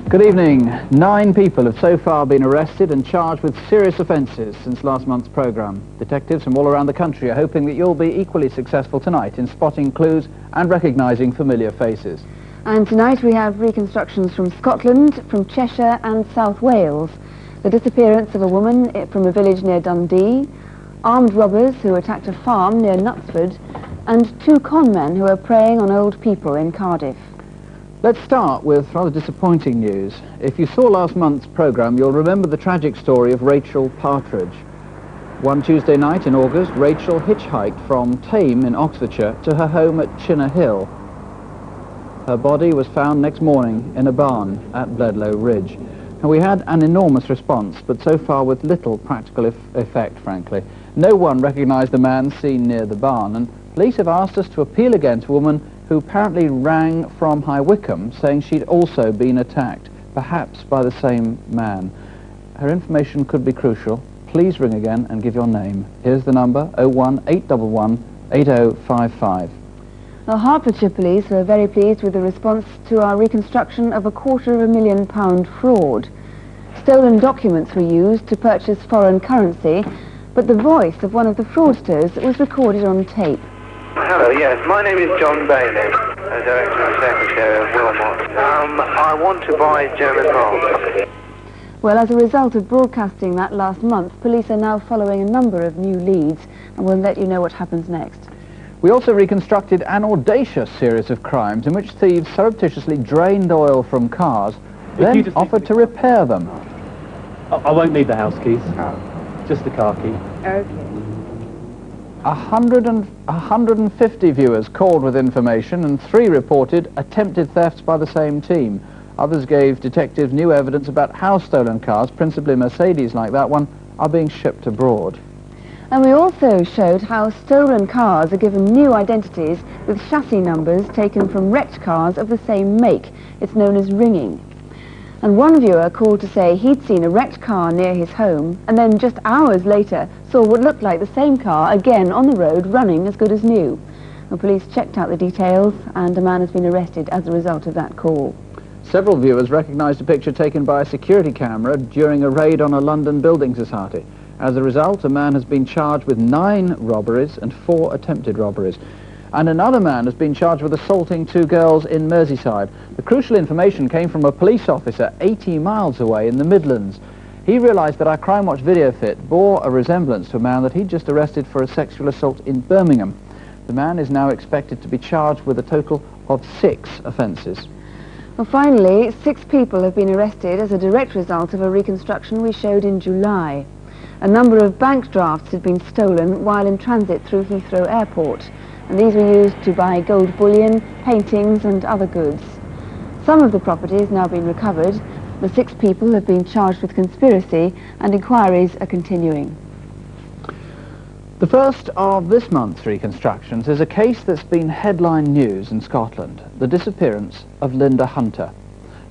Good evening. 9 people have so far been arrested and charged with serious offences since last month's programme. Detectives from all around the country are hoping that you'll be equally successful tonight in spotting clues and recognising familiar faces. And tonight we have reconstructions from Scotland, from Cheshire and South Wales. The disappearance of a woman from a village near Dundee, armed robbers who attacked a farm near Knutsford, and 2 con men who are preying on old people in Cardiff. Let's start with rather disappointing news. If you saw last month's programme, you'll remember the tragic story of Rachel Partridge. One Tuesday night in August, Rachel hitchhiked from Tame in Oxfordshire to her home at Chinner Hill. Her body was found next morning in a barn at Bledlow Ridge. And we had an enormous response, but so far with little practical effect, frankly. No one recognised the man seen near the barn, and police have asked us to appeal again to a woman who apparently rang from High Wycombe saying she'd also been attacked, perhaps by the same man. Her information could be crucial. Please ring again and give your name. Here's the number, 01811 8055. Well, Hertfordshire police were very pleased with the response to our reconstruction of a £250,000 fraud. Stolen documents were used to purchase foreign currency, but the voice of one of the fraudsters was recorded on tape. Hello, yes, my name is John Bailey, Director and Secretary of Wilmot. I want to buy German marks. Well, as a result of broadcasting that last month, police are now following a number of new leads, and we'll let you know what happens next. We also reconstructed an audacious series of crimes in which thieves surreptitiously drained oil from cars, then offered to repair them. I won't need the house keys, just the car key. Okay. 150 viewers called with information and 3 reported attempted thefts by the same team. Others gave detectives new evidence about how stolen cars, principally Mercedes like that one, are being shipped abroad. And we also showed how stolen cars are given new identities with chassis numbers taken from wrecked cars of the same make. It's known as ringing. And one viewer called to say he'd seen a wrecked car near his home and then just hours later saw what looked like the same car again on the road running as good as new. The police checked out the details and a man has been arrested as a result of that call. Several viewers recognised a picture taken by a security camera during a raid on a London building society. As a result, a man has been charged with 9 robberies and 4 attempted robberies. And another man has been charged with assaulting 2 girls in Merseyside. The crucial information came from a police officer 80 miles away in the Midlands. He realised that our Crimewatch video fit bore a resemblance to a man that he'd just arrested for a sexual assault in Birmingham. The man is now expected to be charged with a total of 6 offences. Well, finally, 6 people have been arrested as a direct result of a reconstruction we showed in July. A number of bank drafts had been stolen while in transit through Heathrow Airport, and these were used to buy gold bullion, paintings and other goods. Some of the property has now been recovered. The 6 people have been charged with conspiracy and inquiries are continuing. The first of this month's reconstructions is a case that's been headline news in Scotland, the disappearance of Lynda Hunter.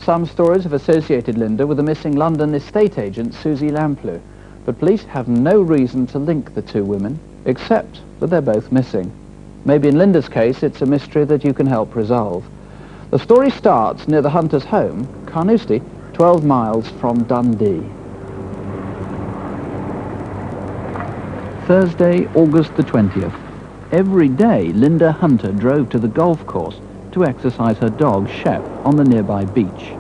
Some stories have associated Lynda with the missing London estate agent Susie Lamplugh, but police have no reason to link the 2 women, except that they're both missing. Maybe in Lynda's case, it's a mystery that you can help resolve. The story starts near the Hunters' home, Carnoustie, 12 miles from Dundee. Thursday, August the 20th. Every day, Lynda Hunter drove to the golf course to exercise her dog, Shep, on the nearby beach.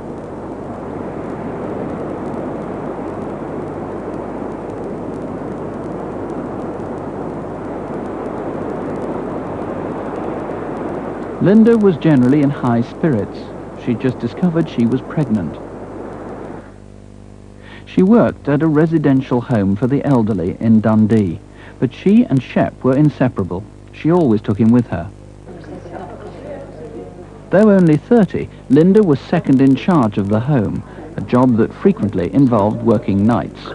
Lynda was generally in high spirits. She'd just discovered she was pregnant. She worked at a residential home for the elderly in Dundee, but she and Shep were inseparable. She always took him with her. Though only 30, Lynda was second in charge of the home, a job that frequently involved working nights.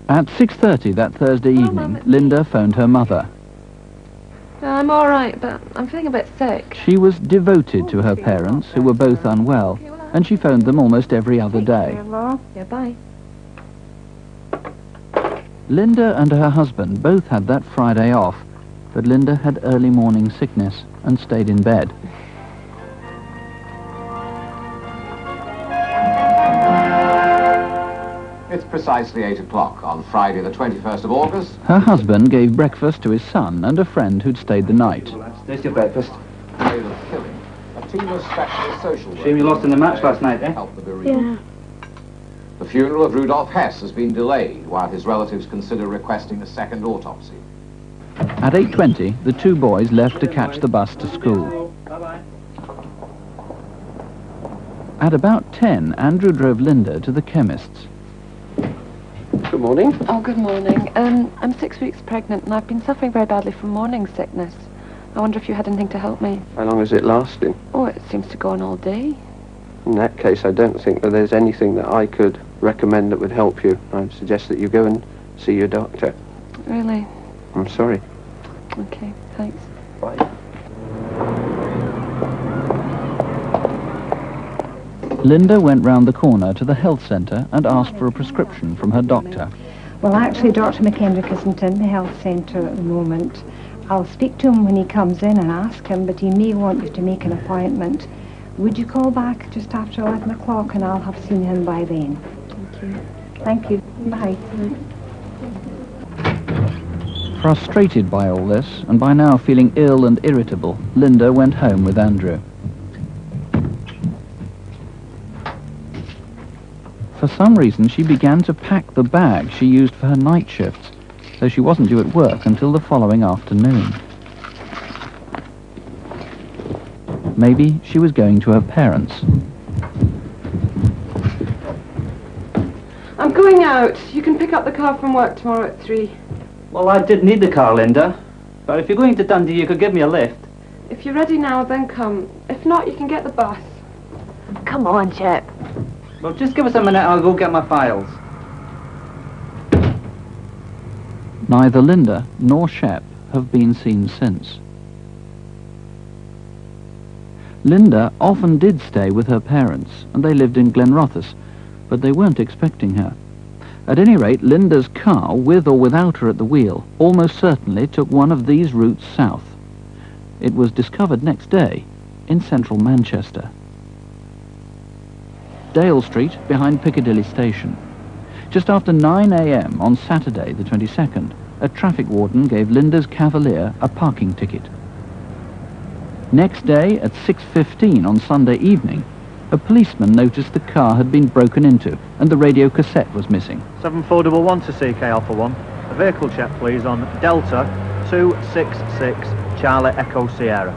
At 6:30 that Thursday evening, Lynda phoned her mother. I'm all right, but I'm feeling a bit sick. She was devoted to her parents, who were both unwell, and she phoned them almost every other day. Yeah, bye. Lynda and her husband both had that Friday off, but Lynda had early morning sickness and stayed in bed. It's precisely 8 o'clock on Friday the 21st of August. Her husband gave breakfast to his son and a friend who'd stayed the night. There's your breakfast. Day of killing. A team of specialist social workers... Shame you lost in the match last night, eh? ...help the bereaved. The funeral of Rudolf Hess has been delayed while his relatives consider requesting a second autopsy. At 8:20, the two boys left to catch the bus to school. Bye-bye. At about 10, Andrew drove Lynda to the chemist's. Good morning. Oh, good morning. I'm 6 weeks pregnant and I've been suffering very badly from morning sickness. I wonder if you had anything to help me. How long is it lasting? Oh, it seems to go on all day. In that case, I don't think that there's anything that I could recommend that would help you. I'd suggest that you go and see your doctor. Really? I'm sorry. Okay, thanks. Bye. Lynda went round the corner to the health centre and asked for a prescription from her doctor. Well, actually, Dr. McKendrick isn't in the health centre at the moment. I'll speak to him when he comes in and ask him, but he may want you to make an appointment. Would you call back just after 11 o'clock and I'll have seen him by then? Thank you. Thank you. Bye. Frustrated by all this, and by now feeling ill and irritable, Lynda went home with Andrew. For some reason, she began to pack the bag she used for her night shifts, though she wasn't due at work until the following afternoon. Maybe she was going to her parents. I'm going out. You can pick up the car from work tomorrow at 3. Well, I did need the car, Lynda. But if you're going to Dundee, you could give me a lift. If you're ready now, then come. If not, you can get the bus. Come on, chap. Well, just give us a minute, I'll go get my files. Neither Lynda nor Shep have been seen since. Lynda often did stay with her parents, and they lived in Glenrothes, but they weren't expecting her. At any rate, Lynda's car, with or without her at the wheel, almost certainly took one of these routes south. It was discovered next day in central Manchester. Dale Street, behind Piccadilly Station. Just after 9 a.m. on Saturday the 22nd, a traffic warden gave Lynda's Cavalier a parking ticket. Next day, at 6:15 on Sunday evening, a policeman noticed the car had been broken into and the radio cassette was missing. 7411 to CK Alpha 1. A vehicle check, please, on Delta 266 Charlie Echo Sierra.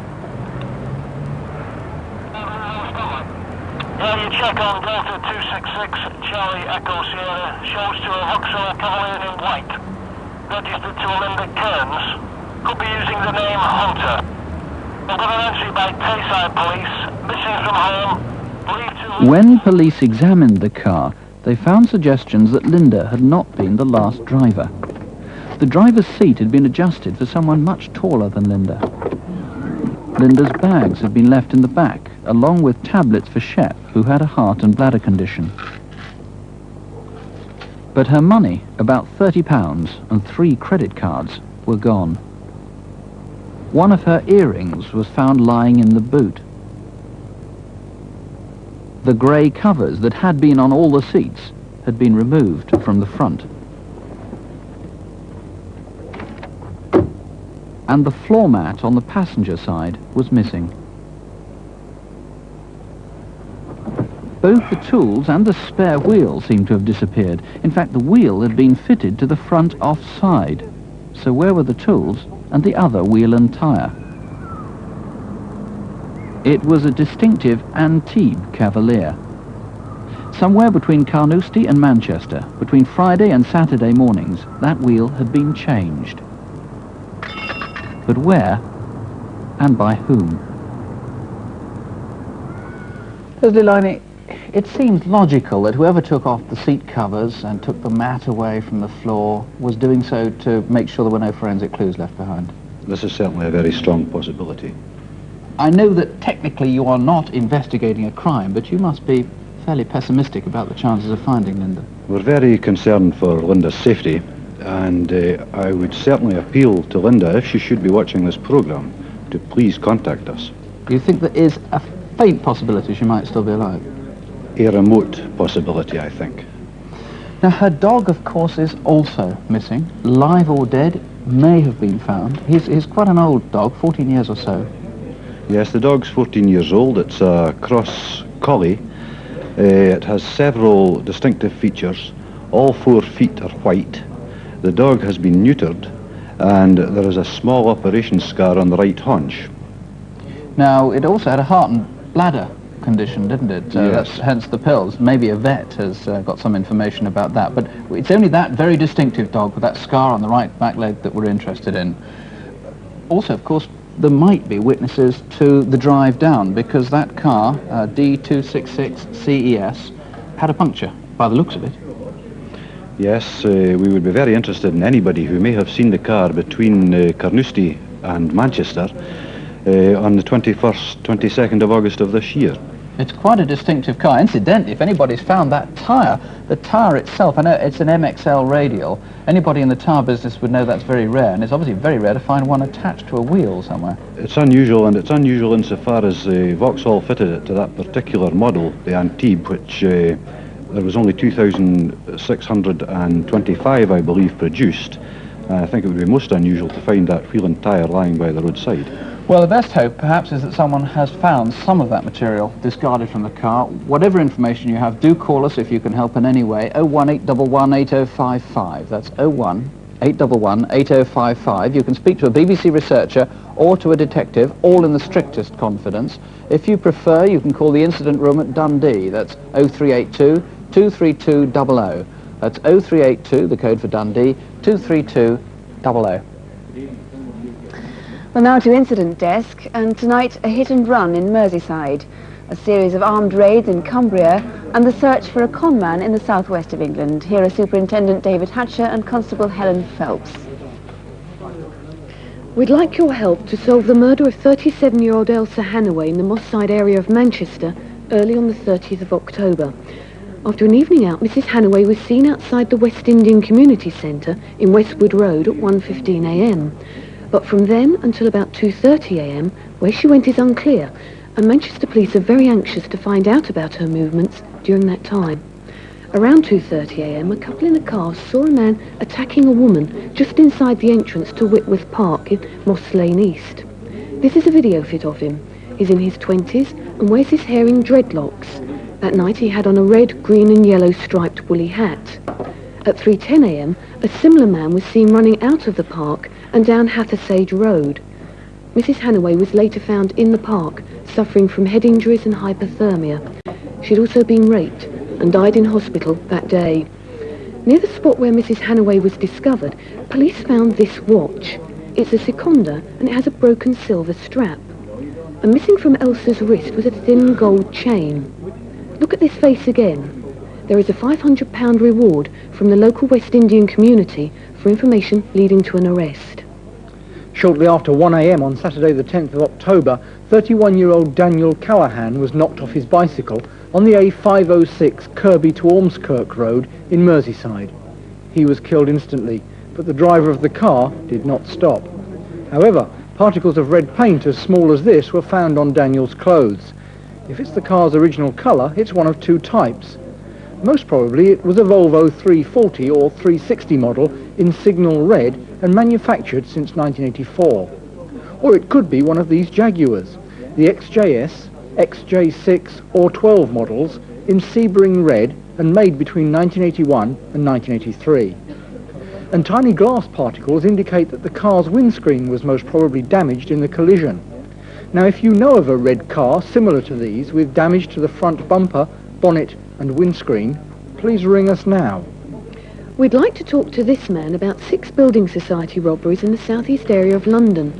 Yeah, you check on Delta 266 Charlie Echo Sierra. Shows to a Vauxhall Cavalier in white. Registered to Lynda Kearns. Could be using the name Hunter. I've got an entry by Tayside Police. Missing from home. When police examined the car, they found suggestions that Lynda had not been the last driver. The driver's seat had been adjusted for someone much taller than Lynda. Lynda's bags had been left in the back, along with tablets for Shep, who had a heart and bladder condition. But her money, about £30, and 3 credit cards, were gone. One of her earrings was found lying in the boot. The grey covers that had been on all the seats had been removed from the front. And the floor mat on the passenger side was missing. Both the tools and the spare wheel seemed to have disappeared. In fact, the wheel had been fitted to the front offside. So where were the tools and the other wheel and tyre? It was a distinctive Antibes Cavalier. Somewhere between Carnoustie and Manchester, between Friday and Saturday mornings, that wheel had been changed. But where and by whom? Lynda, it seemed logical that whoever took off the seat covers and took the mat away from the floor was doing so to make sure there were no forensic clues left behind. This is certainly a very strong possibility. I know that technically you are not investigating a crime, but you must be fairly pessimistic about the chances of finding Lynda. We're very concerned for Lynda's safety, and I would certainly appeal to Lynda, if she should be watching this programme, to please contact us. Do you think there is a faint possibility she might still be alive? A remote possibility, I think. Now, her dog, of course, is also missing. Live or dead, may have been found. He's quite an old dog, 14 years or so. Yes, the dog's 14 years old. It's a cross collie. It has several distinctive features. All 4 feet are white. The dog has been neutered, and there is a small operation scar on the right haunch. Now, it also had a heart and bladder condition, didn't it? Yes. That's hence the pills. Maybe a vet has got some information about that. But it's only that very distinctive dog with that scar on the right back leg that we're interested in. Also, of course, there might be witnesses to the drive down, because that car, D266CES, had a puncture, by the looks of it. Yes, we would be very interested in anybody who may have seen the car between Carnoustie and Manchester on the 22nd of August of this year. It's quite a distinctive car. Incidentally, if anybody's found that tyre, the tyre itself, I know it's an MXL radial. Anybody in the tyre business would know that's very rare, and it's obviously very rare to find one attached to a wheel somewhere. It's unusual, and it's unusual insofar as Vauxhall fitted it to that particular model, the Antibes, which there was only 2,625, I believe, produced. I think it would be most unusual to find that wheel and tyre lying by the roadside. Well, the best hope, perhaps, is that someone has found some of that material discarded from the car. Whatever information you have, do call us if you can help in any way. 01811 8055. That's 01811 8055. You can speak to a BBC researcher or to a detective, all in the strictest confidence. If you prefer, you can call the incident room at Dundee. That's 0382 232 00. That's 0382, the code for Dundee, 232 00. Well, now to Incident Desk, and tonight a hit and run in Merseyside, a series of armed raids in Cumbria, and the search for a conman in the southwest of England. Here are Superintendent David Hatcher and Constable Helen Phelps. We'd like your help to solve the murder of 37-year-old Elsa Hannaway in the Moss Side area of Manchester early on the 30th of October. After an evening out, Mrs. Hannaway was seen outside the West Indian Community Centre in Westwood Road at 1:15 a.m. But from then until about 2:30 a.m, where she went is unclear, and Manchester police are very anxious to find out about her movements during that time. Around 2:30 a.m, a couple in a car saw a man attacking a woman just inside the entrance to Whitworth Park in Moss Lane East. This is a video fit of him. He's in his 20s and wears his hair in dreadlocks. That night he had on a red, green and yellow striped woolly hat. At 3:10 a.m, a similar man was seen running out of the park and down Hathersage Road. Mrs. Hannaway was later found in the park, suffering from head injuries and hypothermia. She'd also been raped and died in hospital that day. Near the spot where Mrs. Hannaway was discovered, police found this watch. It's a seconda and it has a broken silver strap. And missing from Elsa's wrist was a thin gold chain. Look at this face again. There is a £500 reward from the local West Indian community for information leading to an arrest. Shortly after 1 a.m. on Saturday the 10th of October, 31-year-old Daniel Callahan was knocked off his bicycle on the A506 Kirby to Ormskirk Road in Merseyside. He was killed instantly, but the driver of the car did not stop. However, particles of red paint as small as this were found on Daniel's clothes. If it's the car's original colour, it's one of 2 types. Most probably it was a Volvo 340 or 360 model in signal red and manufactured since 1984. Or it could be one of these Jaguars, the XJS, XJ6 or 12 models in Sebring red and made between 1981 and 1983. And tiny glass particles indicate that the car's windscreen was most probably damaged in the collision. Now, if you know of a red car similar to these with damage to the front bumper, bonnet and windscreen, please ring us now. We'd like to talk to this man about 6 building society robberies in the southeast area of London.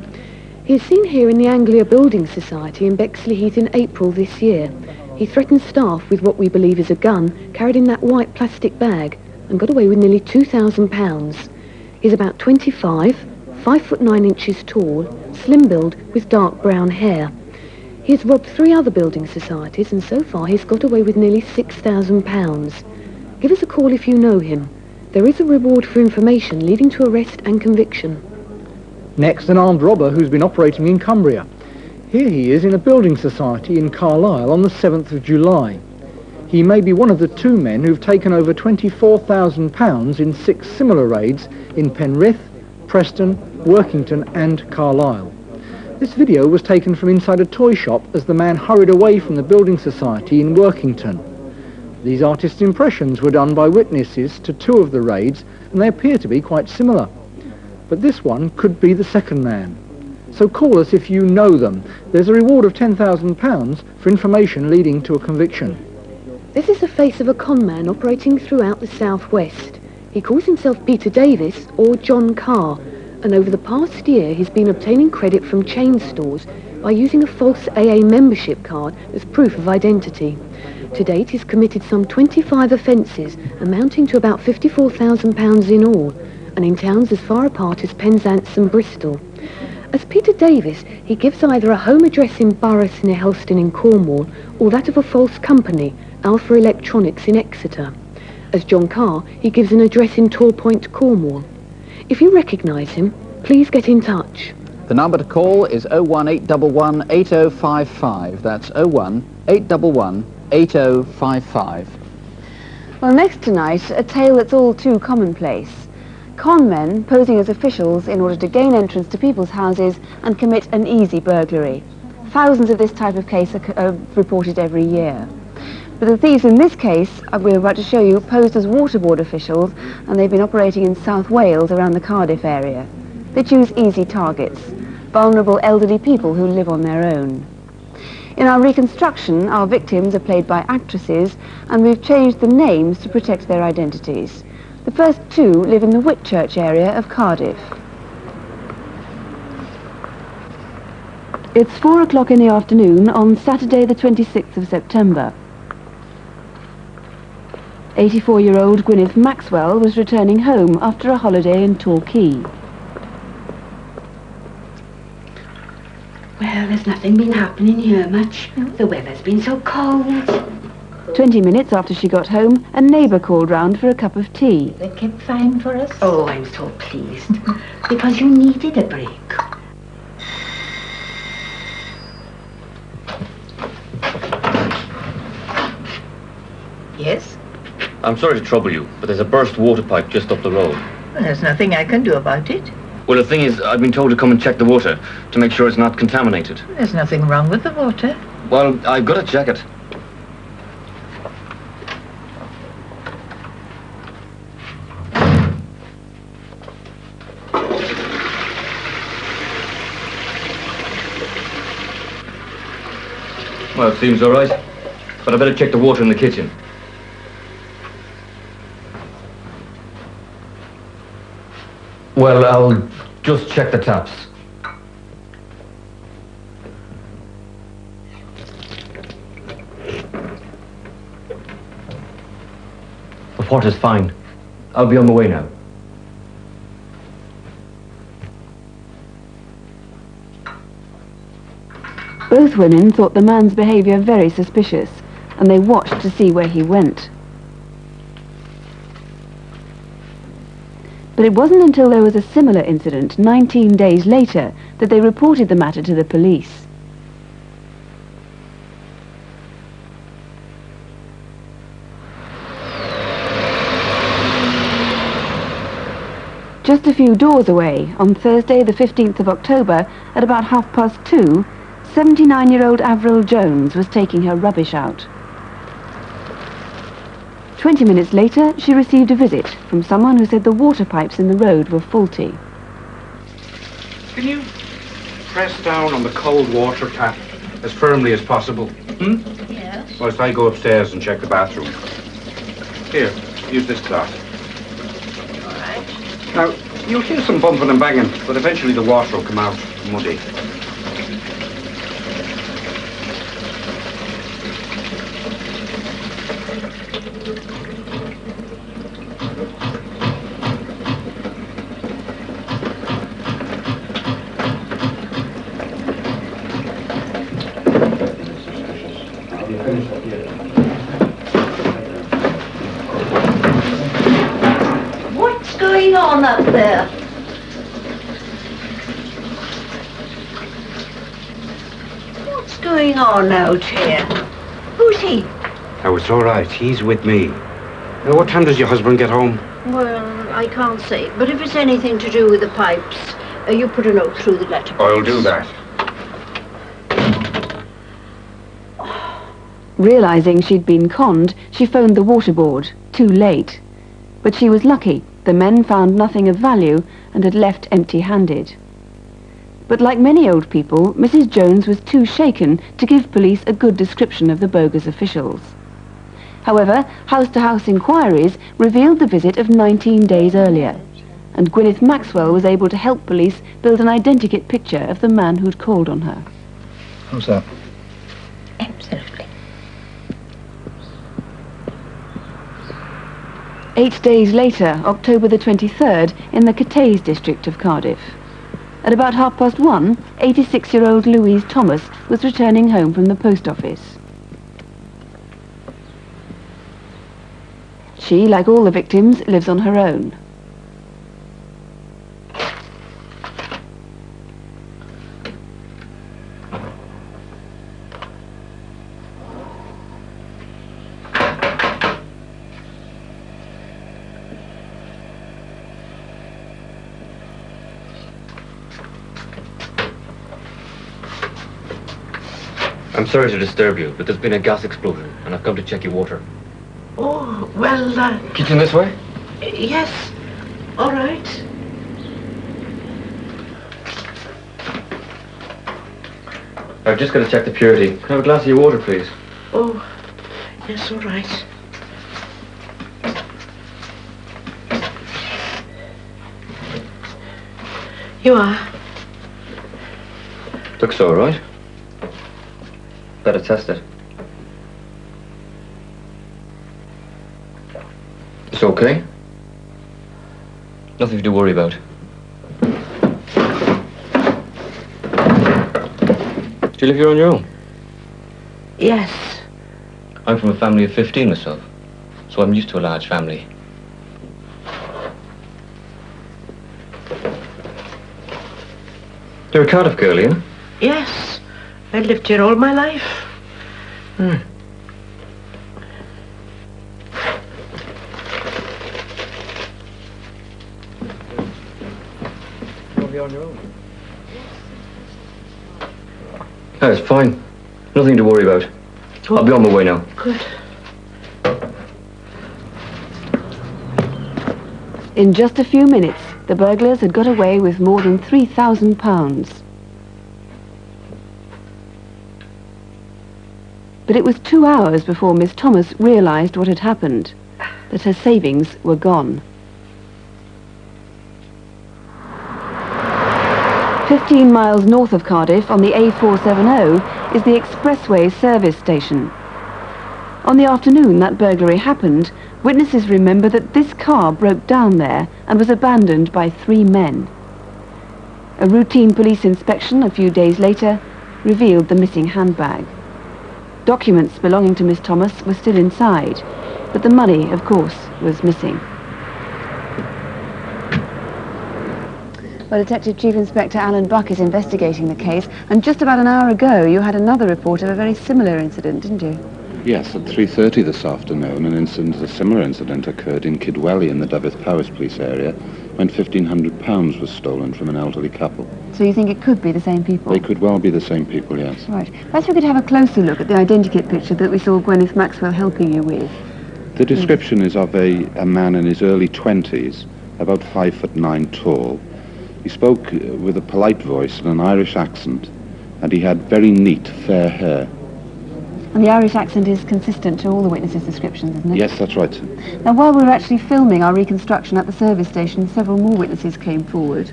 He is seen here in the Anglia Building Society in Bexley Heath in April this year. He threatened staff with what we believe is a gun carried in that white plastic bag and got away with nearly £2,000. He's about 25, 5'9" tall, slim build with dark brown hair. He has robbed 3 other building societies and so far he's got away with nearly £6,000. Give us a call if you know him. There is a reward for information leading to arrest and conviction. Next, an armed robber who's been operating in Cumbria. Here he is in a building society in Carlisle on the 7th of July. He may be one of the two men who've taken over £24,000 in 6 similar raids in Penrith, Preston, Workington and Carlisle. This video was taken from inside a toy shop as the man hurried away from the building society in Workington. These artist's impressions were done by witnesses to 2 of the raids, and they appear to be quite similar. But this one could be the second man. So call us if you know them. There's a reward of £10,000 for information leading to a conviction. This is the face of a con man operating throughout the southwest. He calls himself Peter Davis or John Carr, and over the past year he's been obtaining credit from chain stores by using a false AA membership card as proof of identity. To date he's committed some 25 offences amounting to about £54,000 in all, and in towns as far apart as Penzance and Bristol. As Peter Davis, he gives either a home address in Burris near Helston in Cornwall or that of a false company, Alpha Electronics in Exeter. As John Carr, he gives an address in Torpoint, Cornwall. If you recognise him, please get in touch. The number to call is 01811 8055. That's 01811 8055. Well, next tonight, a tale that's all too commonplace. Con men posing as officials in order to gain entrance to people's houses and commit an easy burglary. Thousands of this type of case are reported every year. But the thieves in this case, we're about to show you, posed as waterboard officials, and they've been operating in South Wales around the Cardiff area. They choose easy targets, vulnerable elderly people who live on their own. In our reconstruction, our victims are played by actresses, and we've changed the names to protect their identities. The first 2 live in the Whitchurch area of Cardiff. It's 4 o'clock in the afternoon on Saturday the 26th of September. 84-year-old Gwyneth Maxwell was returning home after a holiday in Torquay. Well, there's nothing been happening here much. The weather's been so cold. 20 minutes after she got home, a neighbour called round for a cup of tea. They kept fine for us. Oh, I'm so pleased. Because you needed a break. Yes? I'm sorry to trouble you, but there's a burst water pipe just up the road. Well, there's nothing I can do about it. Well, the thing is, I've been told to come and check the water to make sure it's not contaminated. There's nothing wrong with the water. Well, I've got to check it. Well, it seems all right, but I better check the water in the kitchen. Well, I'll just check the taps. The water's fine. I'll be on my way now. Both women thought the man's behaviour very suspicious, and they watched to see where he went. But it wasn't until there was a similar incident 19 days later that they reported the matter to the police. Just a few doors away, on Thursday the 15th of October, at about 2:30, 79-year-old Avril Jones was taking her rubbish out. 20 minutes later, she received a visit from someone who said the water pipes in the road were faulty. Can you press down on the cold water tap as firmly as possible? Yes. Whilst I go upstairs and check the bathroom. Here, use this cloth. All right. Now, you'll hear some bumping and banging, but eventually the water will come out muddy. What's going on up there? What's going on out here? Who's he? Now, it's all right. He's with me. Now, what time does your husband get home? Well, I can't say, but if it's anything to do with the pipes, you put a note through the letterbox. I'll do that. Realising she'd been conned, she phoned the water board, too late. But she was lucky. The men found nothing of value and had left empty-handed. But like many old people, Mrs. Jones was too shaken to give police a good description of the bogus officials. However, house-to-house inquiries revealed the visit of 19 days earlier, and Gwyneth Maxwell was able to help police build an identikit picture of the man who'd called on her. How's that? Absolutely. 8 days later, October the 23rd, in the Cateys district of Cardiff. At about 1:30, 86-year-old Louise Thomas was returning home from the post office. She, like all the victims, lives on her own. I'm sorry to disturb you, but there's been a gas explosion, and I've come to check your water. Oh, well, Kitchen this way? yes. All right. I've just got to check the purity. Can I have a glass of your water, please? Oh, yes, all right. You are. Looks all right. Better test it. It's okay. Nothing to worry about. Do you live here on your own? Yes. I'm from a family of 15 myself, so I'm used to a large family. You're a Cardiff girl, are you? Yes. I've lived here all my life. You'll be on your own. Oh, it's fine. Nothing to worry about. I'll be on my way now. Good. In just a few minutes, the burglars had got away with more than £3,000. But it was 2 hours before Miss Thomas realised what had happened, that her savings were gone. 15 miles north of Cardiff, on the A470, is the expressway service station. On the afternoon that burglary happened, witnesses remember that this car broke down there and was abandoned by 3 men. A routine police inspection a few days later revealed the missing handbag. Documents belonging to Miss Thomas were still inside, but the money, of course, was missing. Well, Detective Chief Inspector Alan Buck is investigating the case, and just about an hour ago you had another report of a very similar incident, didn't you? Yes, at 3:30 this afternoon, a similar incident occurred in Kidwelly in the Dyfed-Powys police area when £1,500 was stolen from an elderly couple. So you think it could be the same people? They could well be the same people, yes. Right. Perhaps we could have a closer look at the identikit picture that we saw Gwyneth Maxwell helping you with. The description is of a man in his early 20s, about 5'9" tall. He spoke with a polite voice and an Irish accent, and he had very neat, fair hair. And the Irish accent is consistent to all the witnesses' descriptions, isn't it? Yes, that's right. Now, while we were actually filming our reconstruction at the service station, several more witnesses came forward.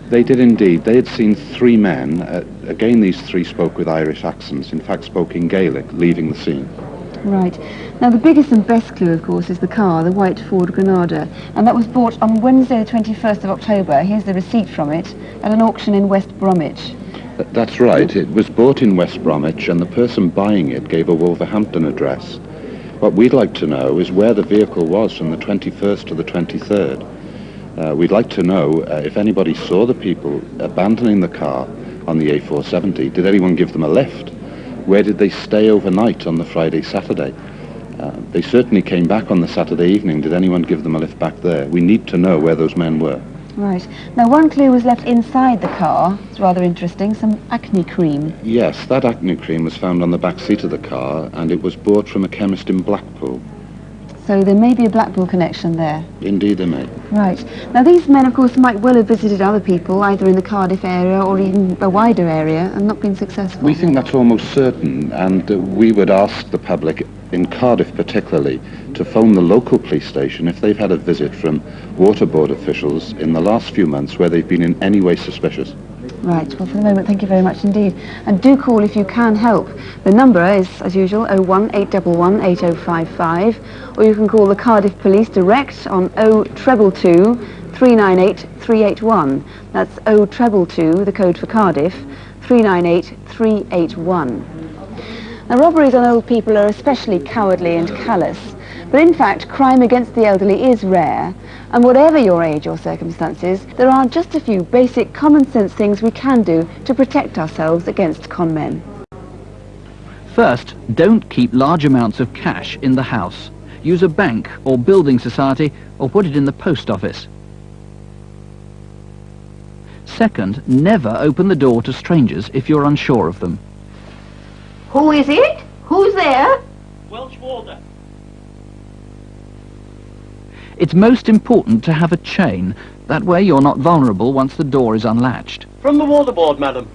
They did indeed. They had seen 3 men. Again, these 3 spoke with Irish accents, in fact spoke in Gaelic, leaving the scene. Right. Now, the biggest and best clue, of course, is the car, the white Ford Granada. And that was bought on Wednesday, the 21st of October. Here's the receipt from it, at an auction in West Bromwich. That's right. It was bought in West Bromwich, and the person buying it gave a Wolverhampton address. What we'd like to know is where the vehicle was from the 21st to the 23rd. We'd like to know if anybody saw the people abandoning the car on the A470. Did anyone give them a lift? Where did they stay overnight on the Friday, Saturday? They certainly came back on the Saturday evening. Did anyone give them a lift back there? We need to know where those men were. Right. Now, one clue was left inside the car. It's rather interesting. Some acne cream. Yes, that acne cream was found on the back seat of the car, and it was bought from a chemist in Blackpool. So there may be a Blackpool connection there. Indeed there may. Right. Now, these men, of course, might well have visited other people, either in the Cardiff area or even a wider area, and not been successful. We think that's almost certain, and we would ask the public, in Cardiff particularly, to phone the local police station if they've had a visit from water board officials in the last few months where they've been in any way suspicious. Right, well, for the moment, thank you very much indeed. And do call if you can help. The number is, as usual, 01811 8055, or you can call the Cardiff Police direct on 0222 398 381. That's 0222, the code for Cardiff, 398 381. Now, robberies on old people are especially cowardly and callous, but in fact, crime against the elderly is rare, and whatever your age or circumstances, there are just a few basic common sense things we can do to protect ourselves against con men. First, don't keep large amounts of cash in the house. Use a bank or building society or put it in the post office. Second, never open the door to strangers if you're unsure of them. Who is it? Who's there? Welsh Warder. It's most important to have a chain. That way you're not vulnerable once the door is unlatched. From the water board, madam.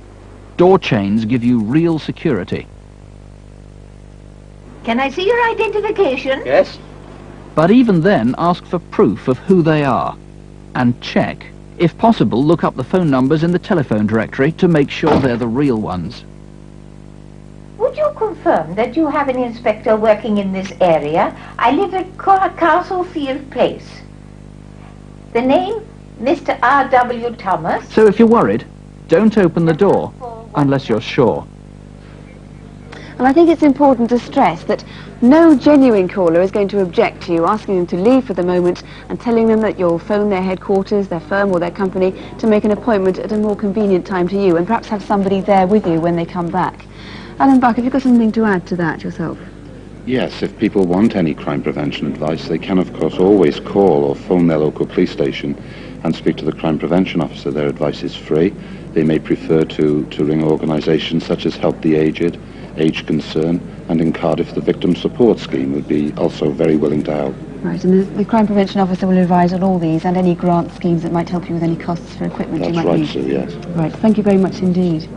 Door chains give you real security. Can I see your identification? Yes. But even then, ask for proof of who they are. And check. If possible, look up the phone numbers in the telephone directory to make sure they're the real ones. Would you confirm that you have an inspector working in this area? I live at Castlefield Place. The name, Mr. R.W. Thomas. So if you're worried, don't open the door, unless you're sure. And I think it's important to stress that no genuine caller is going to object to you asking them to leave for the moment and telling them that you'll phone their headquarters, their firm or their company to make an appointment at a more convenient time to you and perhaps have somebody there with you when they come back. Alan Buck, have you got something to add to that yourself? Yes, if people want any crime prevention advice, they can of course always call or phone their local police station and speak to the crime prevention officer. Their advice is free. They may prefer to ring organisations such as Help the Aged, Age Concern, and in Cardiff the Victim Support Scheme would be also very willing to help. Right, and the crime prevention officer will advise on all these and any grant schemes that might help you with any costs for equipment you might need. That's right, Sue, yes. Right, thank you very much indeed.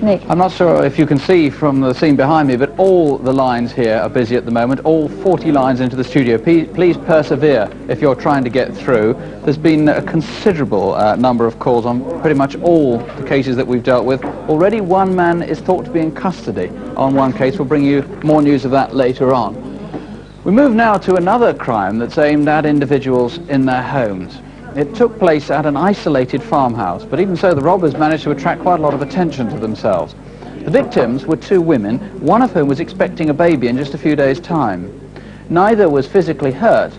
Nick? I'm not sure if you can see from the scene behind me, but all the lines here are busy at the moment, all 40 lines into the studio. Please persevere if you're trying to get through. There's been a considerable number of calls on pretty much all the cases that we've dealt with. Already one man is thought to be in custody on one case. We'll bring you more news of that later on. We move now to another crime that's aimed at individuals in their homes. It took place at an isolated farmhouse, but even so, the robbers managed to attract quite a lot of attention to themselves. The victims were two women, one of whom was expecting a baby in just a few days' time. Neither was physically hurt,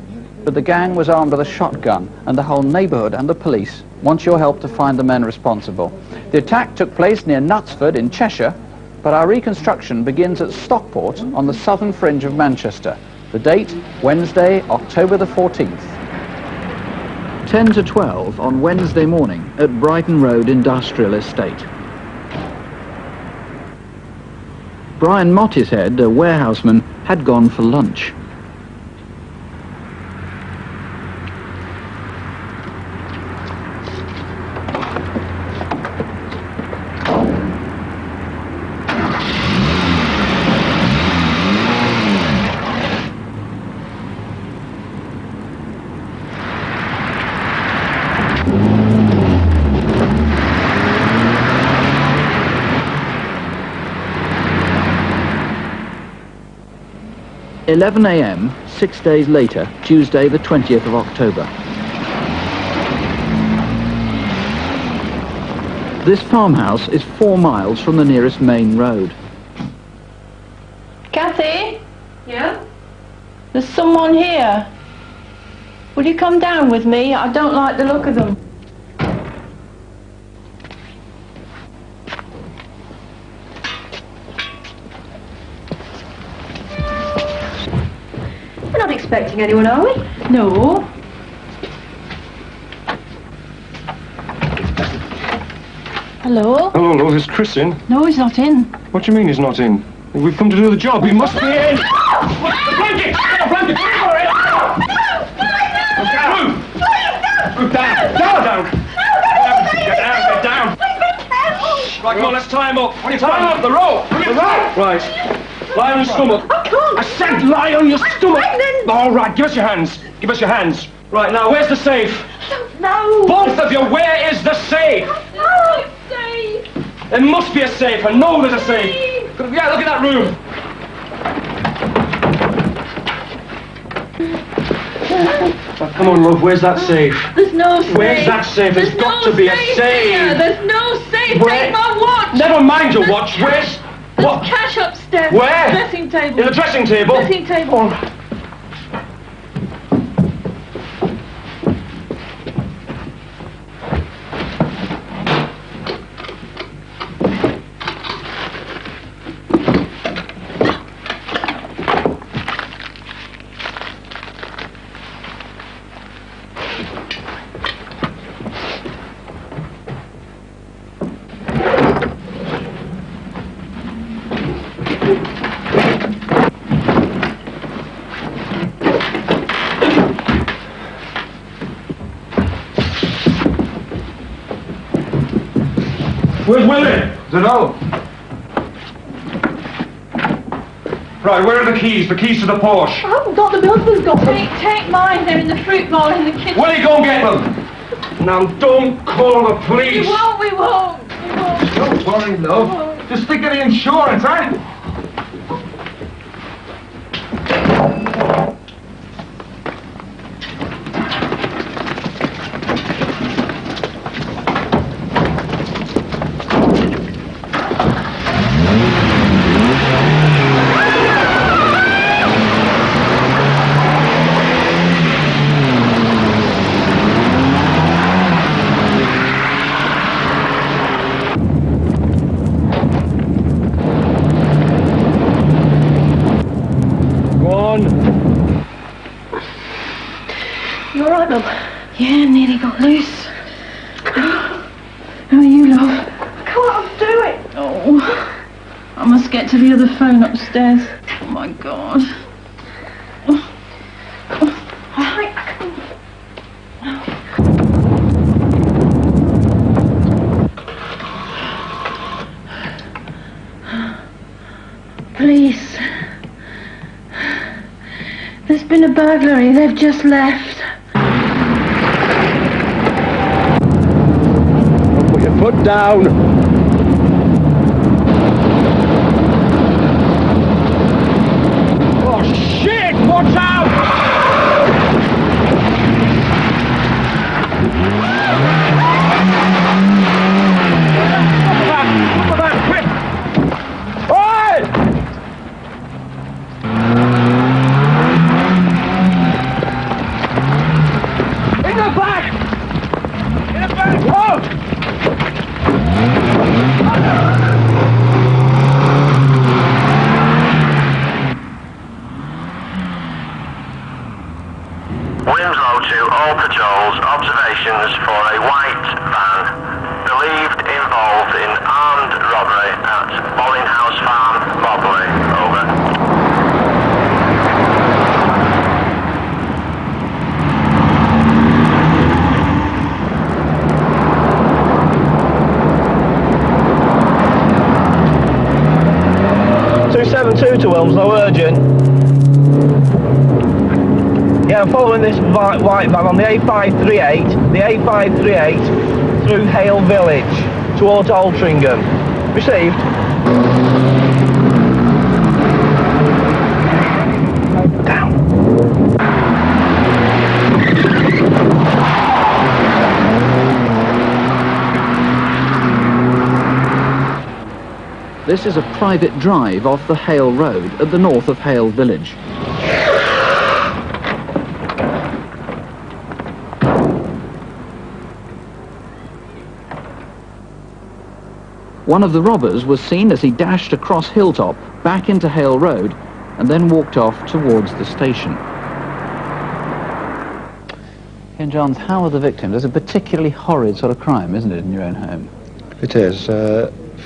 but the gang was armed with a shotgun, and the whole neighbourhood and the police want your help to find the men responsible. The attack took place near Knutsford in Cheshire, but our reconstruction begins at Stockport on the southern fringe of Manchester. The date, Wednesday, October the 14th. 10 to 12 on Wednesday morning at Brighton Road Industrial Estate. Brian Mottishead, a warehouseman, had gone for lunch. at 11 a.m, 6 days later, Tuesday the 20th of October. This farmhouse is 4 miles from the nearest main road. Kathy? Yeah? There's someone here. Will you come down with me? I don't like the look of them. expecting anyone, are we? No. Hello? Hello, love, is Chris in? No, he's not in. What do you mean he's not in? We've come to do the job, he must be in! The blanket! Get a blanket! Move down! Down! Get down! Right, come on, let's tie him up! Tie him up, the rope! The rope! Right. Lie on your stomach. I can't! I said lie on your stomach! All right, give us your hands. Give us your hands. Right, now, where's the safe? No! Both of you, where is the safe? No! Safe! There must be a safe. I know there's a safe. Yeah, look at that room. Oh, come on, love, where's that safe? There's no safe. Where's that safe? There's got to be a safe. Here. There's no safe. Where? Take my watch. Never mind your watch. Where's... What? There's cash upstairs. Where? Dressing table. In the dressing table? Dressing table. Oh. Where's Willie? Dunno. Right, where are the keys? The keys to the Porsche. I haven't got them. My husband's got them. Take mine. They're in the fruit bowl in the kitchen. Willie, go and get them. Now, don't call the police. We won't. We won't. We won't. Don't worry, love. Just think of the insurance, eh? You all right, love? Yeah, nearly got loose. How are you, love? I can't do it. Oh, I must get to the other phone upstairs. Oh, my God. Police. There's been a burglary. They've just left. Put your foot down. Oh, shit! Watch out! Look at that, quick! Oi! In the back! In the back! Whoa! Winslow to all patrols, observations for a white van believed involved in armed robbery at Bollinghouse Farm, Mobley. Over. 272 to Wilmslow, urgent. Yeah, I'm following this white van on the A538 through Hale Village towards Altrincham. Received. Down. This is a private drive off the Hale Road at the north of Hale Village. One of the robbers was seen as he dashed across Hilltop, back into Hale Road, and then walked off towards the station. Ken Johns, how are the victims? It's a particularly horrid sort of crime, isn't it, in your own home? It is.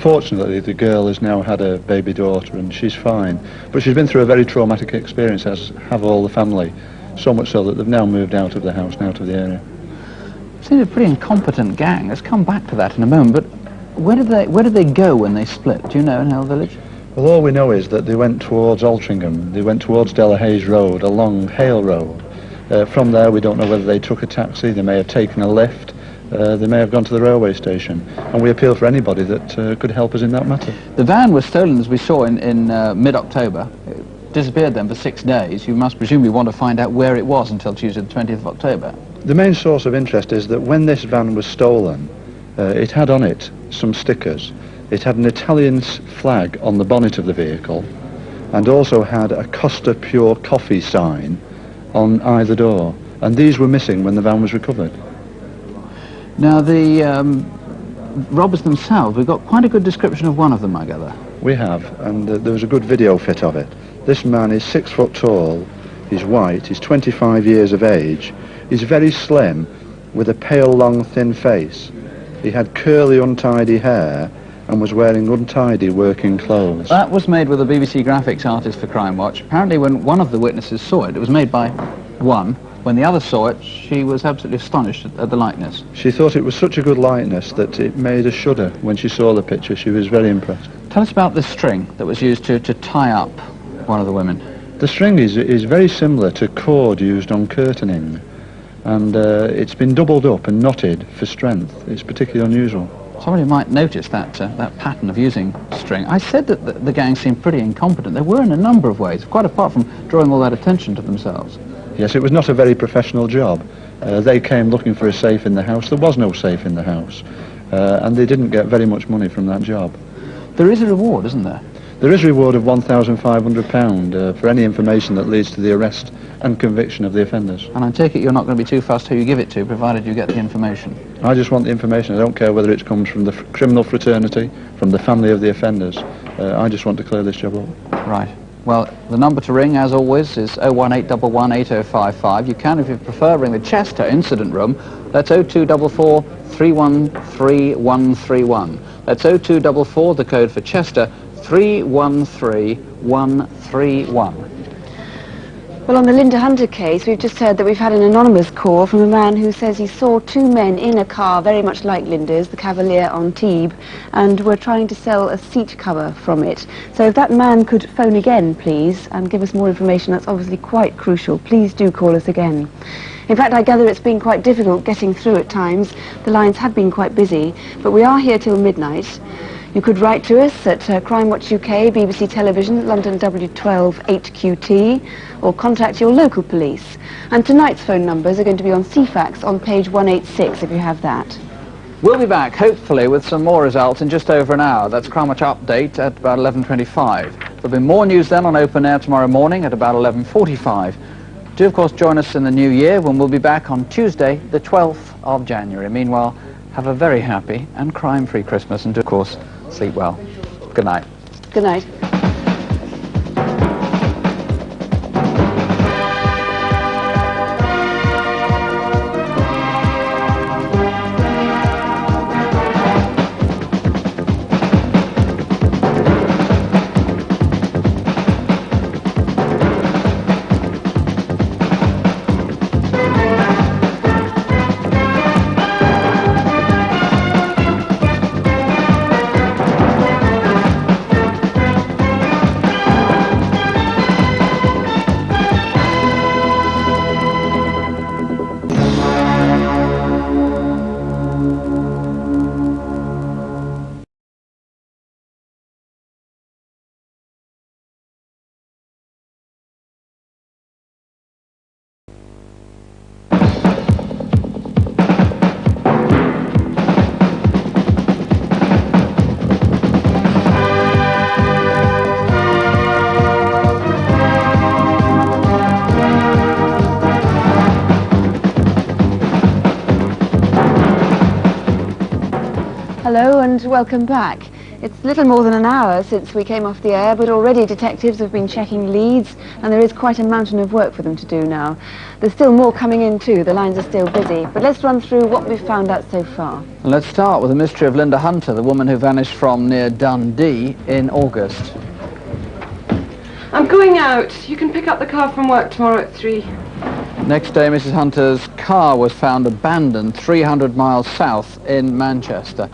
Fortunately, the girl has now had a baby daughter and she's fine. But she's been through a very traumatic experience, as have all the family. So much so that they've now moved out of the house and out of the area. It seems a pretty incompetent gang. Let's come back to that in a moment. But where did they go when they split? Do you know, in Hell Village? Well, all we know is that they went towards Altrincham. They went towards Delahaye Road, along Hale Road. From there, we don't know whether they took a taxi. They may have taken a lift. They may have gone to the railway station, and we appeal for anybody that could help us in that matter. The van was stolen, as we saw, in mid-October. It disappeared then for 6 days. You must presumably want to find out where it was until Tuesday the 20th of October. The main source of interest is that when this van was stolen, it had on it some stickers. It had an Italian flag on the bonnet of the vehicle, and also had a Costa Pure Coffee sign on either door, and these were missing when the van was recovered. Now, the robbers themselves, we've got quite a good description of one of them, I gather. We have, and there was a good video fit of it. This man is 6 foot tall, he's white, he's 25 years of age, he's very slim, with a pale, long, thin face. He had curly, untidy hair, and was wearing untidy working clothes. That was made with a BBC graphics artist for Crimewatch. Apparently when one of the witnesses saw it, it was made by one. When the other saw it, she was absolutely astonished at the likeness. She thought it was such a good likeness that it made her shudder when she saw the picture. She was very impressed. Tell us about the string that was used to tie up one of the women. The string is very similar to cord used on curtaining, and it's been doubled up and knotted for strength. It's particularly unusual. Somebody might notice that pattern of using string. I said that the gang seemed pretty incompetent. They were in a number of ways, quite apart from drawing all that attention to themselves. Yes, it was not a very professional job. They came looking for a safe in the house. There was no safe in the house, and they didn't get very much money from that job. There is a reward, isn't there? There is a reward of £1,500 for any information that leads to the arrest and conviction of the offenders. And I take it you're not going to be too fussed who you give it to, provided you get the information. I just want the information. I don't care whether it comes from the criminal fraternity, from the family of the offenders. I just want to clear this job up. Right. Well, the number to ring, as always, is 01811 8055. You can, if you prefer, ring the Chester incident room. That's 0244 313 131. That's 0244, the code for Chester, 313 131. Well, on the Lynda Hunter case, we've just heard that we've had an anonymous call from a man who says he saw 2 men in a car very much like Lynda's, the Cavalier on Tebe, and were trying to sell a seat cover from it. So if that man could phone again, please, and give us more information, that's obviously quite crucial. Please do call us again. In fact, I gather it's been quite difficult getting through at times. The lines have been quite busy, but we are here till midnight. You could write to us at Crimewatch UK, BBC Television, London W12 8QT, or contact your local police. And tonight's phone numbers are going to be on CFAX on page 186, if you have that. We'll be back, hopefully, with some more results in just over an hour. That's Crimewatch Update at about 11:25. There'll be more news then on Open Air tomorrow morning at about 11:45. Do, of course, join us in the new year when we'll be back on Tuesday, the 12th of January. Meanwhile, have a very happy and crime-free Christmas, and, of course, sleep well. Good night. Good night. Hello and welcome back. It's little more than an hour since we came off the air, but already detectives have been checking leads, and there is quite a mountain of work for them to do now. There's still more coming in too, the lines are still busy, but let's run through what we've found out so far. Let's start with the mystery of Lynda Hunter, the woman who vanished from near Dundee in August. I'm going out. You can pick up the car from work tomorrow at 3. Next day, Mrs. Hunter's car was found abandoned 300 miles south in Manchester.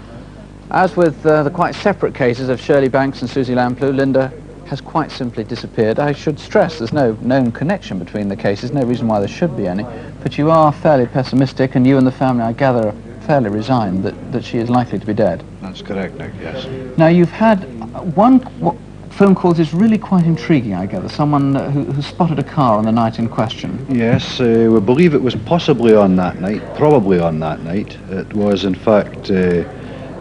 As with the quite separate cases of Shirley Banks and Susie Lamplugh, Lynda has quite simply disappeared. I should stress there's no known connection between the cases, no reason why there should be any, but you are fairly pessimistic, and you and the family, I gather, are fairly resigned that she is likely to be dead. That's correct, Nick, yes. Now, you've had one phone call that is really quite intriguing, I gather, someone who spotted a car on the night in question. Yes, we believe it was possibly on that night, probably on that night. It was, in fact,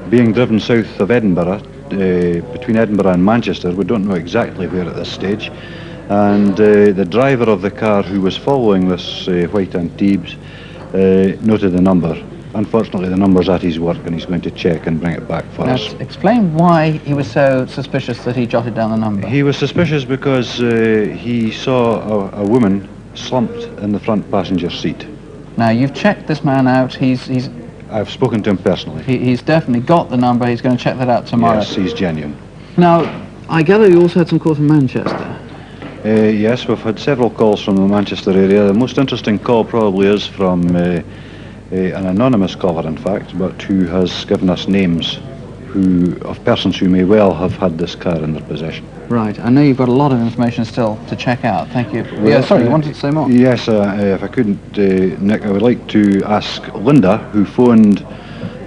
being driven south of Edinburgh, between Edinburgh and Manchester. We don't know exactly where at this stage. And the driver of the car who was following this white Antibes noted the number. Unfortunately, the number's at his work, and he's going to check and bring it back for us. Explain why he was so suspicious that he jotted down the number. He was suspicious because he saw a woman slumped in the front passenger seat. Now, you've checked this man out. I've spoken to him personally. He's definitely got the number. He's going to check that out tomorrow. Yes, he's genuine. Now, I gather you also had some calls from Manchester. Yes, we've had several calls from the Manchester area. The most interesting call probably is from an anonymous caller, in fact, but who has given us names of persons who may well have had this car in their possession. Right. I know you've got a lot of information still to check out. Thank you. Well, yeah, sorry, you wanted to say more? Yes, if I couldn't, Nick, I would like to ask Lynda, who phoned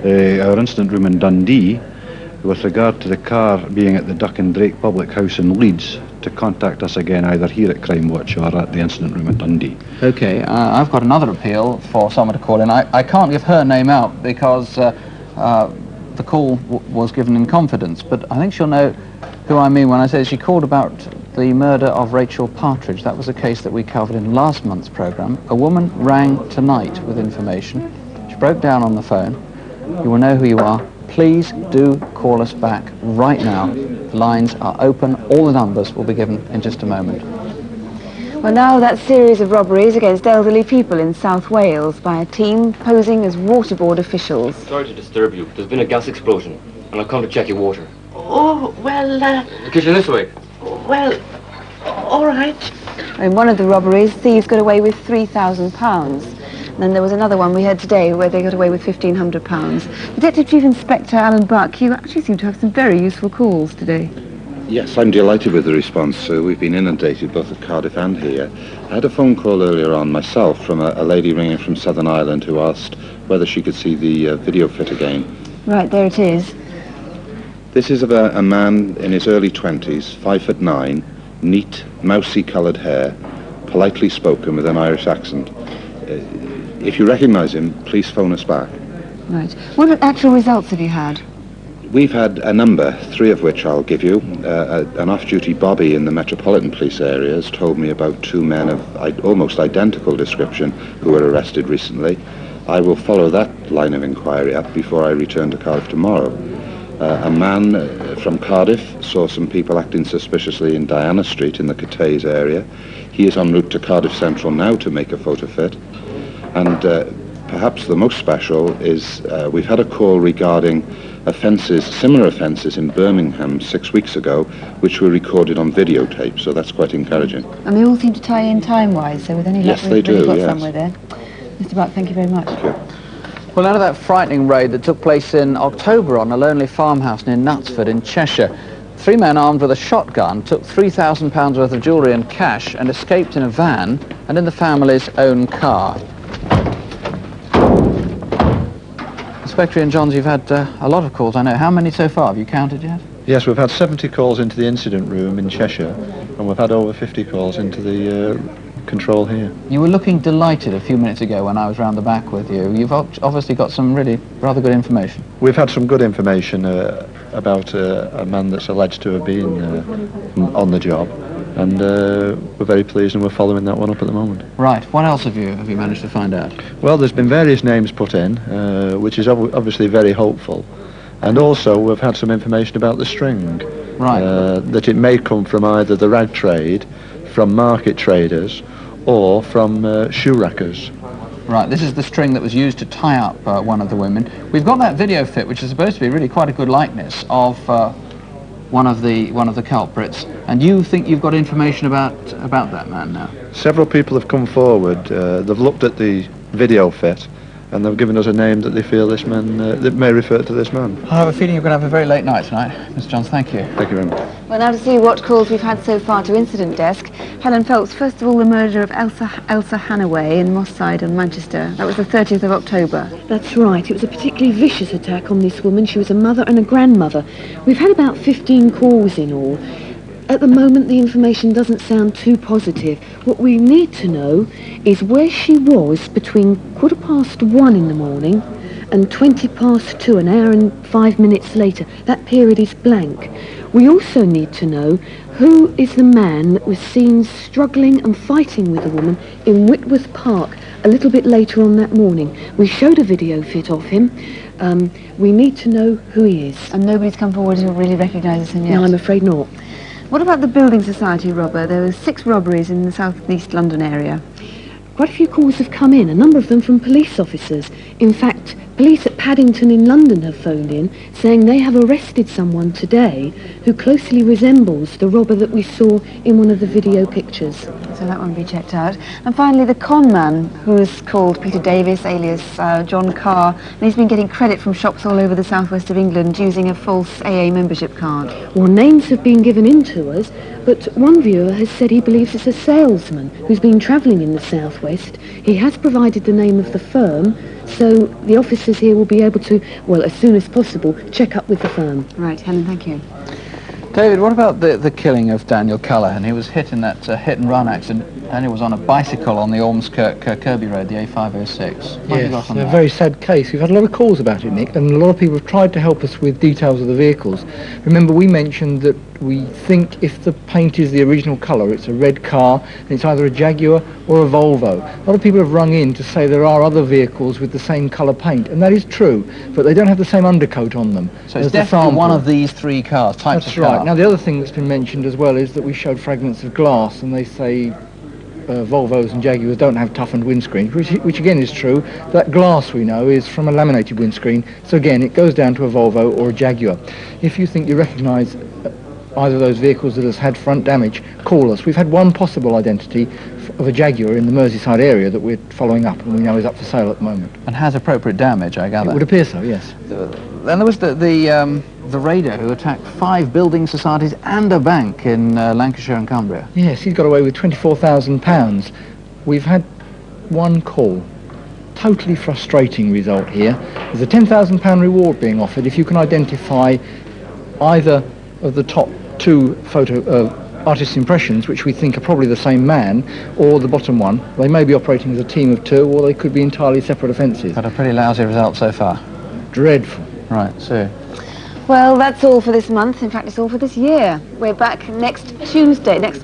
our incident room in Dundee with regard to the car being at the Duck and Drake Public House in Leeds, to contact us again either here at Crimewatch or at the incident room at Dundee. Okay, I've got another appeal for someone to call in. I can't give her name out because the call was given in confidence, but I think she'll know who I mean when I say she called about the murder of Rachel Partridge. That was a case that we covered in last month's programme. A woman rang tonight with information. She broke down on the phone. You will know who you are. Please do call us back right now. The lines are open. All the numbers will be given in just a moment. Well, now that series of robberies against elderly people in South Wales by a team posing as water board officials. Sorry to disturb you. There's been a gas explosion, and I've come to check your water. Oh, well, The kitchen this way. well, all right. In one of the robberies, thieves got away with £3,000. And then there was another one we heard today where they got away with £1,500. Detective Chief Inspector Alan Buck, you actually seem to have some very useful calls today. Yes, I'm delighted with the response. We've been inundated both at Cardiff and here. I had a phone call earlier on myself from a lady ringing from Southern Ireland who asked whether she could see the video fit again. Right, there it is. This is of a man in his early 20s, 5'9", neat, mousy-coloured hair, politely spoken with an Irish accent. If you recognise him, please phone us back. Right. What actual results have you had? We've had a number, 3 of which I'll give you. An off-duty bobby in the Metropolitan Police area has told me about 2 men of almost identical description who were arrested recently. I will follow that line of inquiry up before I return to Cardiff tomorrow. A man from Cardiff saw some people acting suspiciously in Diana Street in the Cathays area. He is en route to Cardiff Central now to make a photo fit. And perhaps the most special is we've had a call regarding similar offences in Birmingham 6 weeks ago, which were recorded on videotape, so that's quite encouraging. And they all seem to tie in time-wise, so with any luck we've really got somewhere there. Mr. Buck, thank you very much. Thank you. Well, out of that frightening raid that took place in October on a lonely farmhouse near Knutsford in Cheshire, 3 men armed with a shotgun took £3,000 worth of jewellery and cash and escaped in a van and in the family's own car. Inspector Ian Johns, you've had a lot of calls, I know. How many so far? Have you counted yet? Yes, we've had 70 calls into the incident room in Cheshire, and we've had over 50 calls into the control here. You were looking delighted a few minutes ago when I was round the back with you. You've obviously got some really rather good information. We've had some good information about a man that's alleged to have been on the job, and we're very pleased, and we're following that one up at the moment. Right. What else have you managed to find out? Well, there's been various names put in, which is obviously very hopeful. And also we've had some information about the string. Right. That it may come from either the rag trade, from market traders, or from shoe wreckers. Right, this is the string that was used to tie up one of the women. We've got that video fit, which is supposed to be really quite a good likeness of one of the culprits. And you think you've got information about that man now? Several people have come forward. They've looked at the video fit, and they've given us a name that they feel this man that may refer to this man. I have a feeling you're going to have a very late night tonight, Mr. Johns. Thank you. Thank you very much. Well, now to see what calls we've had so far to incident desk. Helen Phelps, first of all, the murder of Elsa Hannaway in Moss Side in Manchester. That was the 30th of October. That's right. It was a particularly vicious attack on this woman. She was a mother and a grandmother. We've had about 15 calls in all. At the moment, the information doesn't sound too positive. What we need to know is where she was between 1:15 in the morning and 2:20, an hour and 5 minutes later. That period is blank. We also need to know who is the man that was seen struggling and fighting with a woman in Whitworth Park a little bit later on that morning. We showed a video fit of him. We need to know who he is. And nobody's come forward who really recognises him yet? No, I'm afraid not. What about the building society robber? There were 6 robberies in the South East London area. Quite a few calls have come in, a number of them from police officers. In fact, police at Paddington in London have phoned in saying they have arrested someone today who closely resembles the robber that we saw in one of the video pictures. So that one will be checked out. And finally, the con man, who is called Peter Davis, alias John Carr, and he's been getting credit from shops all over the southwest of England using a false AA membership card. Well, names have been given in to us, but one viewer has said he believes it's a salesman who's been travelling in the southwest. He has provided the name of the firm, so the officers here will be able to, well, as soon as possible, check up with the firm. Right, Helen, thank you. David, what about the killing of Daniel Callaghan? He was hit in that hit-and-run accident. Daniel was on a bicycle on the Ormskirk Kirby Road, the A506. What have you got on Yes, a that? very sad case. We've had a lot of calls about it, Nick, and a lot of people have tried to help us with details of the vehicles. Remember, we mentioned that we think if the paint is the original colour, it's a red car, and it's either a Jaguar or a Volvo. A lot of people have rung in to say there are other vehicles with the same colour paint, and that is true, but they don't have the same undercoat on them. So it's definitely one of these 3 cars, types of car. That's right. Now, the other thing that's been mentioned as well is that we showed fragments of glass, and they say Volvos and Jaguars don't have toughened windscreens, which again is true. That glass, we know, is from a laminated windscreen, so again it goes down to a Volvo or a Jaguar. If you think you recognise either of those vehicles that has had front damage, call us. We've had one possible identity of a Jaguar in the Merseyside area that we're following up, and we know is up for sale at the moment. And has appropriate damage, I gather. It would appear so, yes. Then there was the raider who attacked 5 building societies and a bank in Lancashire and Cumbria. Yes, he's got away with £24,000. We've had one call. Totally frustrating result here. There's a £10,000 reward being offered if you can identify either of the top 2 artist impressions, which we think are probably the same man, or the bottom one. They may be operating as a team of 2, or they could be entirely separate offences. Got a pretty lousy result so far. Dreadful. Right, so... Well, that's all for this month. In fact, it's all for this year. We're back next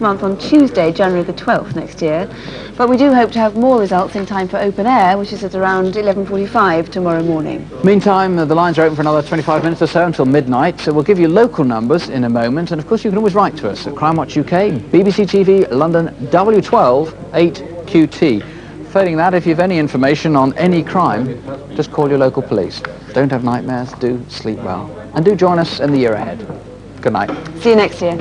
month on Tuesday, January the 12th next year. But we do hope to have more results in time for open air, which is at around 11:45 tomorrow morning. Meantime, the lines are open for another 25 minutes or so until midnight. So we'll give you local numbers in a moment. And of course, you can always write to us at Crimewatch UK, BBC TV, London, W12 8QT. Failing that, if you have any information on any crime, just call your local police. Don't have nightmares, do sleep well. And do join us in the year ahead. Good night. See you next year.